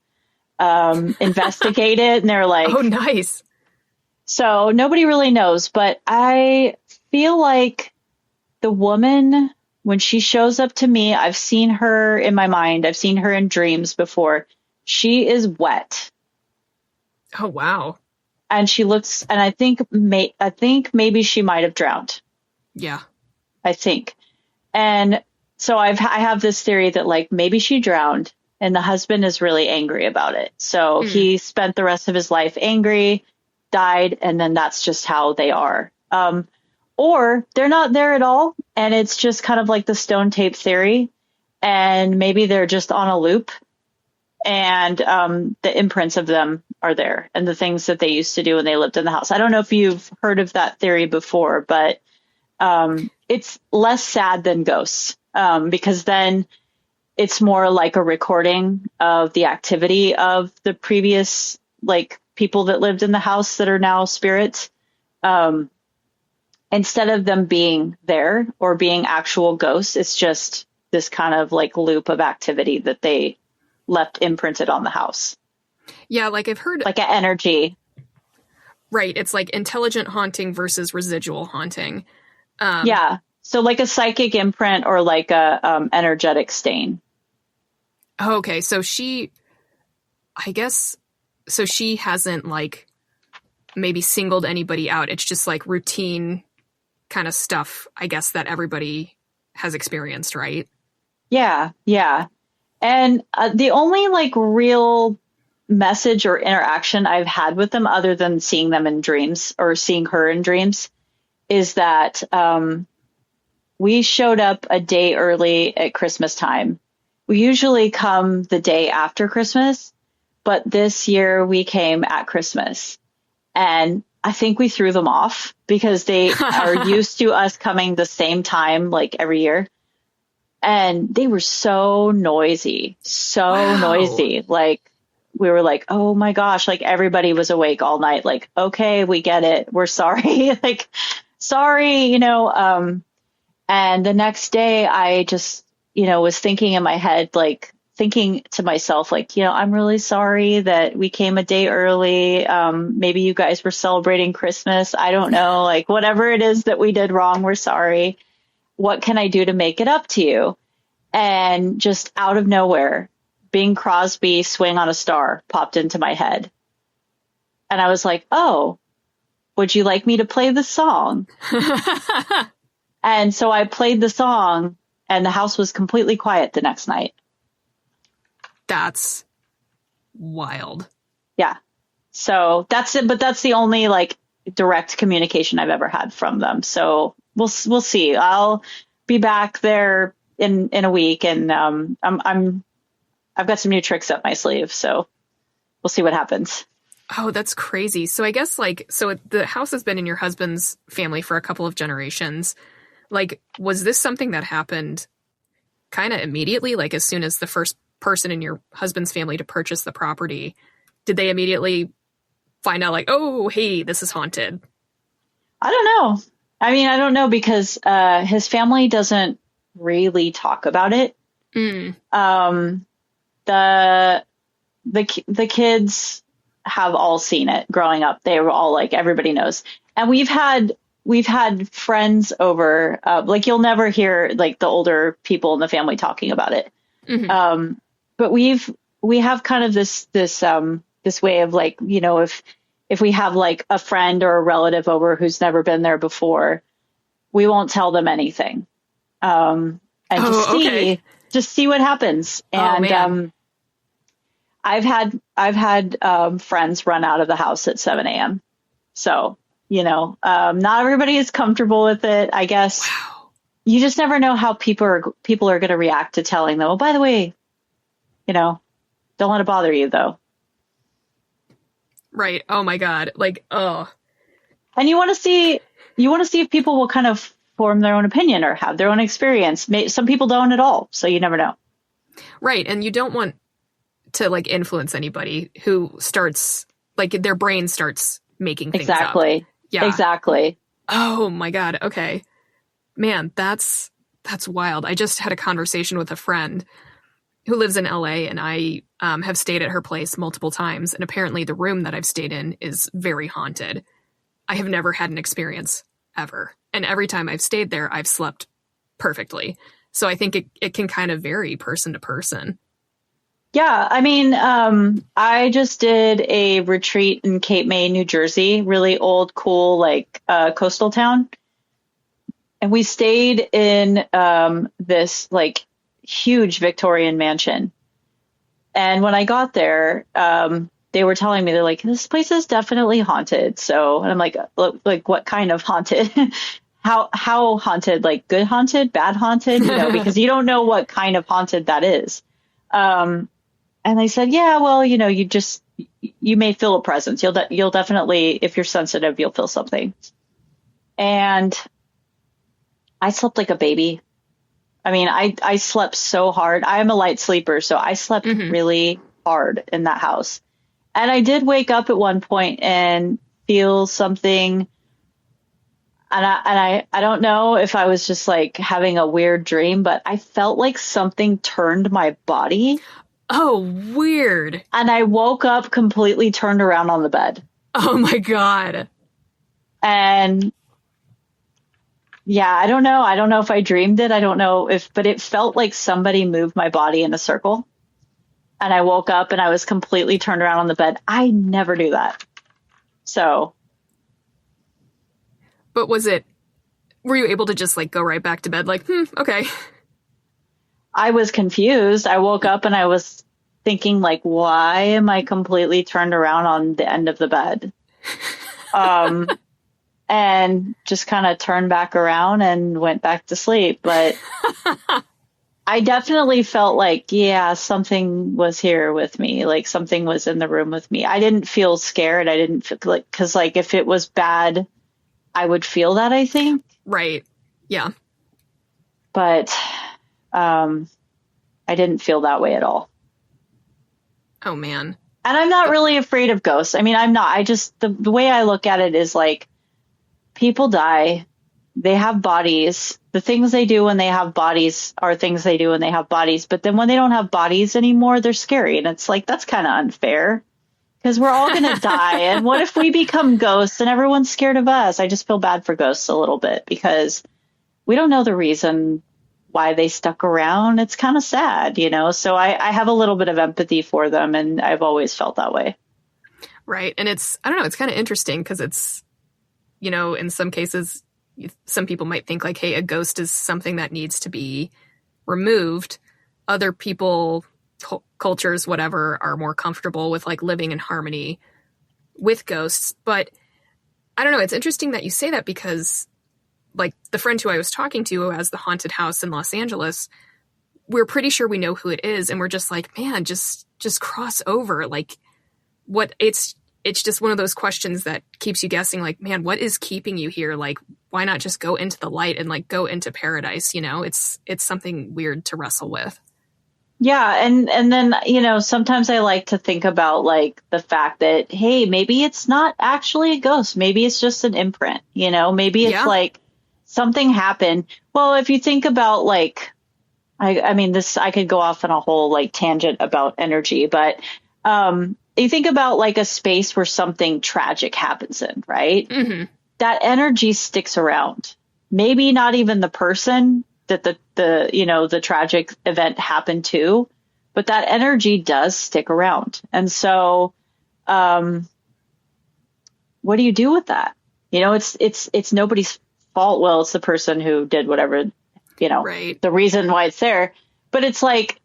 investigate it, and they're like, oh, nice. So nobody really knows, but I feel like the woman, when she shows up to me, I've seen her in my mind. I've seen her in dreams before. She is wet. Oh, wow. And she looks, and I think maybe she might have drowned. Yeah. I think. And so I have this theory that like maybe she drowned and the husband is really angry about it. So he spent the rest of his life angry, died, and then that's just how they are. Or they're not there at all, and it's just kind of like the stone tape theory, and maybe they're just on a loop, and the imprints of them are there, and the things that they used to do when they lived in the house. I don't know if you've heard of that theory before, but it's less sad than ghosts, because then it's more like a recording of the activity of the previous like people that lived in the house that are now spirits. Instead of them being there or being actual ghosts, it's just this kind of like loop of activity that they left imprinted on the house. Yeah, like I've heard like an energy. Right. It's like intelligent haunting versus residual haunting. Yeah. So like a psychic imprint or like a energetic stain. Okay. So she hasn't like maybe singled anybody out. It's just like routine kind of stuff, I guess, that everybody has experienced, right? Yeah. Yeah. And the only like real message or interaction I've had with them other than seeing them in dreams or seeing her in dreams is that we showed up a day early at Christmas time. We usually come the day after Christmas, but this year we came at Christmas. And I think we threw them off because they are used to us coming the same time, like every year. And they were so noisy, noisy. Like we were like, oh my gosh, like everybody was awake all night. Like, okay, we get it. We're sorry. sorry, and the next day I just, was thinking in my head, like thinking to myself, like, I'm really sorry that we came a day early. Maybe you guys were celebrating Christmas. I don't know, like whatever it is that we did wrong, we're sorry. What can I do to make it up to you? And just out of nowhere, Bing Crosby Swing on a Star popped into my head. And I was like, oh, would you like me to play the song? And so I played the song and the house was completely quiet the next night. That's wild. Yeah. So that's it. But that's the only like direct communication I've ever had from them. So we'll see. I'll be back there in a week, and I've got some new tricks up my sleeve. So we'll see what happens. Oh, that's crazy. So I guess so the house has been in your husband's family for a couple of generations. Like, was this something that happened kind of immediately? Like, as soon as the first person in your husband's family to purchase the property, did they immediately find out like, oh, hey, this is haunted? I don't know. I mean, I don't know because his family doesn't really talk about it. The kids have all seen it growing up. They were all like, everybody knows. And we've had friends over, like you'll never hear like the older people in the family talking about it. Mm-hmm. But we have kind of this way of like, if we have like a friend or a relative over who's never been there before, we won't tell them anything. And just see what happens. And, I've had friends run out of the house at 7 a.m. So, not everybody is comfortable with it, I guess. Wow. You just never know how people are going to react to telling them, oh, by the way, don't let it bother you though. Right. Oh my God. Like, oh. And you want to see if people will kind of form their own opinion or have their own experience. Some people don't at all. So you never know. Right. And you don't want to like influence anybody who starts like their brain starts making things up. Yeah, exactly. Oh my God. Okay, man, that's wild. I just had a conversation with a friend who lives in LA, and I have stayed at her place multiple times, and apparently the room that I've stayed in is very haunted. I have never had an experience ever, and every time I've stayed there, I've slept perfectly. So I think it can kind of vary person to person. Yeah, I mean, I just did a retreat in Cape May, New Jersey, really old, cool, like coastal town. And we stayed in this like huge Victorian mansion. And when I got there, they were telling me, they're like, this place is definitely haunted. So, and I'm like what kind of haunted? How haunted? Like good haunted, bad haunted? Because you don't know what kind of haunted that is. And they said, yeah, well, you may feel a presence. You'll definitely, if you're sensitive, you'll feel something. And I slept like a baby. I mean, I slept so hard. I am a light sleeper, so I slept really hard in that house. And I did wake up at one point and feel something. And I don't know if I was just like having a weird dream, but I felt like something turned my body. Oh, weird. And I woke up completely turned around on the bed. Oh my God. And yeah, I don't know. I don't know if I dreamed it. I don't know but it felt like somebody moved my body in a circle. And I woke up and I was completely turned around on the bed. I never do that. So. But were you able to just like go right back to bed? Like, okay. I was confused. I woke up and I was thinking like, why am I completely turned around on the end of the bed? And just kind of turned back around and went back to sleep. But I definitely felt like, yeah, something was here with me. Like something was in the room with me. I didn't feel scared. I didn't feel like, cause like if it was bad, I would feel that, I think. Right. Yeah. But I didn't feel that way at all. Oh, man. And I'm not really afraid of ghosts. I mean, I'm not. I just, the way I look at it is like, people die. they have bodies. The things they do when they have bodies are things they do when they have bodies. But then when they don't have bodies anymore, they're scary. And it's like, that's kind of unfair because we're all going to die. And what if we become ghosts and everyone's scared of us? I just feel bad for ghosts a little bit because we don't know the reason why they stuck around. It's kind of sad, so I have a little bit of empathy for them, and I've always felt that way. Right. And it's kind of interesting because it's, in some cases, some people might think like, hey, a ghost is something that needs to be removed. Other people, cultures, whatever, are more comfortable with like living in harmony with ghosts. But I don't know. It's interesting that you say that because like the friend who I was talking to who has the haunted house in Los Angeles, we're pretty sure we know who it is. And we're just like, man, just cross over. Like it's just one of those questions that keeps you guessing, like, man, what is keeping you here? Like, why not just go into the light and like go into paradise? It's something weird to wrestle with. Yeah. And then, sometimes I like to think about like the fact that, hey, maybe it's not actually a ghost. Maybe it's just an imprint, maybe it's like something happened. Well, if you think about like, I mean, I could go off on a whole like tangent about energy, but, you think about like a space where something tragic happens in, right? Mm-hmm. That energy sticks around. Maybe not even the person that the tragic event happened to, but that energy does stick around. And so, what do you do with that? It's nobody's fault. Well, it's the person who did whatever, right. The reason why it's there. But it's like,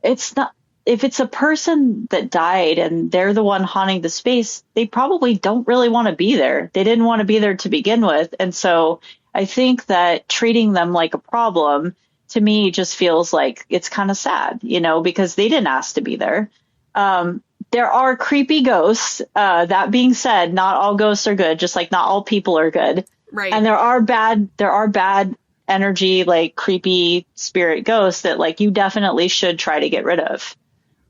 it's not. If it's a person that died and they're the one haunting the space, they probably don't really want to be there. They didn't want to be there to begin with. And so I think that treating them like a problem to me just feels like it's kind of sad, because they didn't ask to be there. There are creepy ghosts. That being said, not all ghosts are good, just like not all people are good. Right. And there are bad energy, like creepy spirit ghosts that like you definitely should try to get rid of.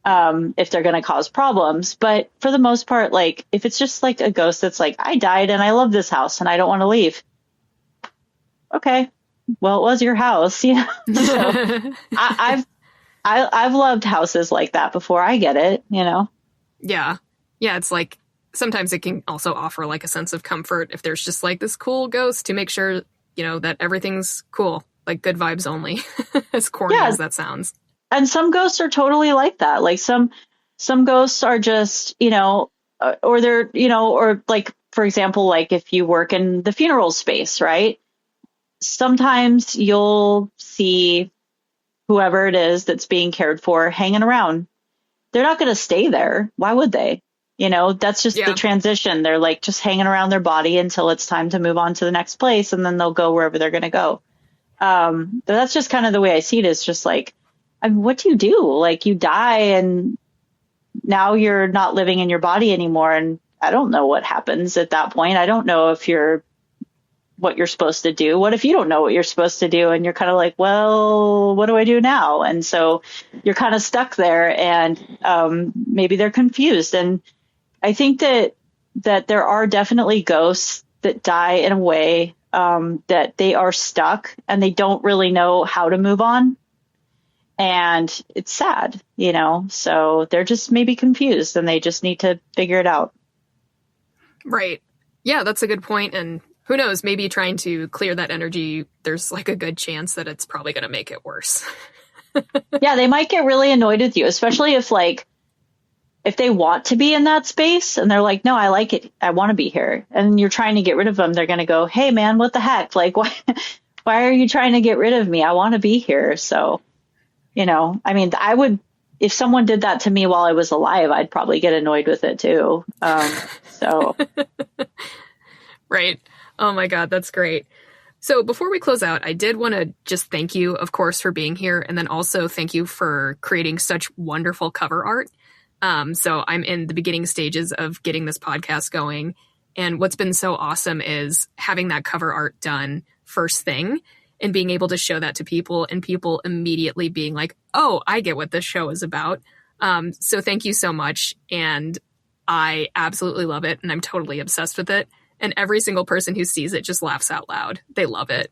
If they're going to cause problems. But for the most part, like if it's just like a ghost that's like, I died and I love this house and I don't want to leave. Okay. Well, it was your house. So I've loved houses like that before. I get it, Yeah. Yeah. It's like sometimes it can also offer like a sense of comfort if there's just like this cool ghost to make sure, that everything's cool, like good vibes only, as corny as that sounds. And some ghosts are totally like that. Like some ghosts are just, or they're, or like, for example, like if you work in the funeral space, right? Sometimes you'll see whoever it is that's being cared for hanging around. They're not going to stay there. Why would they? That's just the transition. They're like just hanging around their body until it's time to move on to the next place. And then they'll go wherever they're going to go. But that's just kind of the way I see it. Is just like, I mean, what do you do? Like you die and now you're not living in your body anymore. And I don't know what happens at that point. I don't know if what you're supposed to do. What if you don't know what you're supposed to do? And you're kind of like, well, what do I do now? And so you're kind of stuck there and maybe they're confused. And I think that there are definitely ghosts that die in a way that they are stuck and they don't really know how to move on. And it's sad, so they're just maybe confused and they just need to figure it out. Right. Yeah, that's a good point. And who knows, maybe trying to clear that energy, there's like a good chance that it's probably going to make it worse. Yeah, they might get really annoyed with you, especially if they want to be in that space and they're like, no, I like it. I want to be here. And you're trying to get rid of them. They're going to go, hey, man, what the heck? Like, why are you trying to get rid of me? I want to be here. So. I mean, I would, if someone did that to me while I was alive, I'd probably get annoyed with it too. So. Right. Oh my God, that's great. So before we close out, I did want to just thank you, of course, for being here. And then also thank you for creating such wonderful cover art. So I'm in the beginning stages of getting this podcast going. And what's been so awesome is having that cover art done first thing. And being able to show that to people and people immediately being like, oh, I get what this show is about. So thank you so much. And I absolutely love it. And I'm totally obsessed with it. And every single person who sees it just laughs out loud. They love it.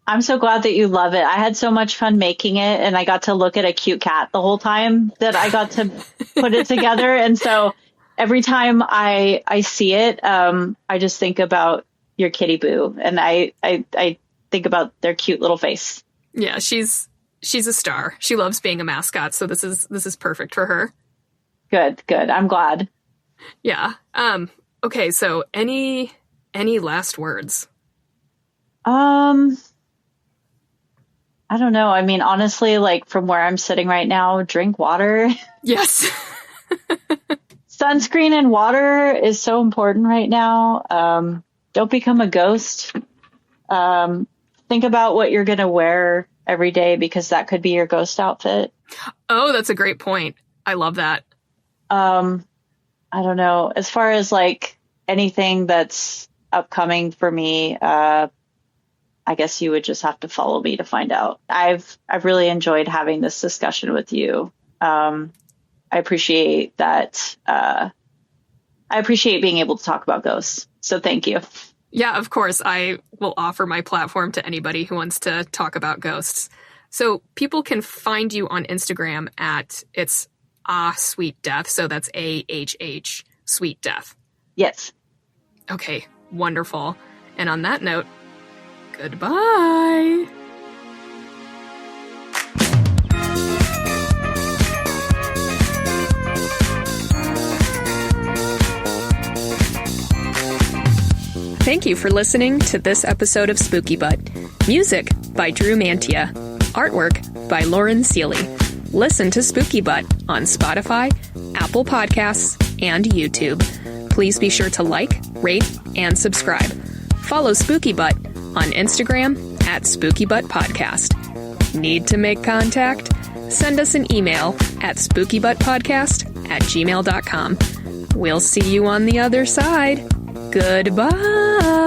I'm so glad that you love it. I had so much fun making it, and I got to look at a cute cat the whole time that I got to put it together. And so every time I see it, I just think about your kitty Boo, and I think about their cute little face. Yeah, she's a star. She loves being a mascot, so this is perfect for her. Good. I'm glad. Yeah. Okay, so any last words? I don't know. I mean, honestly, like from where I'm sitting right now, drink water. Yes. Sunscreen and water is so important right now. Don't become a ghost. Think about what you're going to wear every day, because that could be your ghost outfit. Oh, that's a great point. I love that. I don't know. As far as like anything that's upcoming for me, I guess you would just have to follow me to find out. I've really enjoyed having this discussion with you. I appreciate that. I appreciate being able to talk about ghosts. So thank you. Yeah, of course. I will offer my platform to anybody who wants to talk about ghosts. So people can find you on Instagram at it's Sweet Death. So that's AHH Sweet Death. Yes. Okay, wonderful. And on that note, goodbye. Thank you for listening to this episode of Spooky Butt. Music by Drew Mantia. Artwork by Lauren Seeley. Listen to Spooky Butt on Spotify, Apple Podcasts, and YouTube. Please be sure to like, rate, and subscribe. Follow Spooky Butt on Instagram at Spooky Butt Podcast. Need to make contact? Send us an email at spookybuttpodcast@gmail.com. We'll see you on the other side. Goodbye.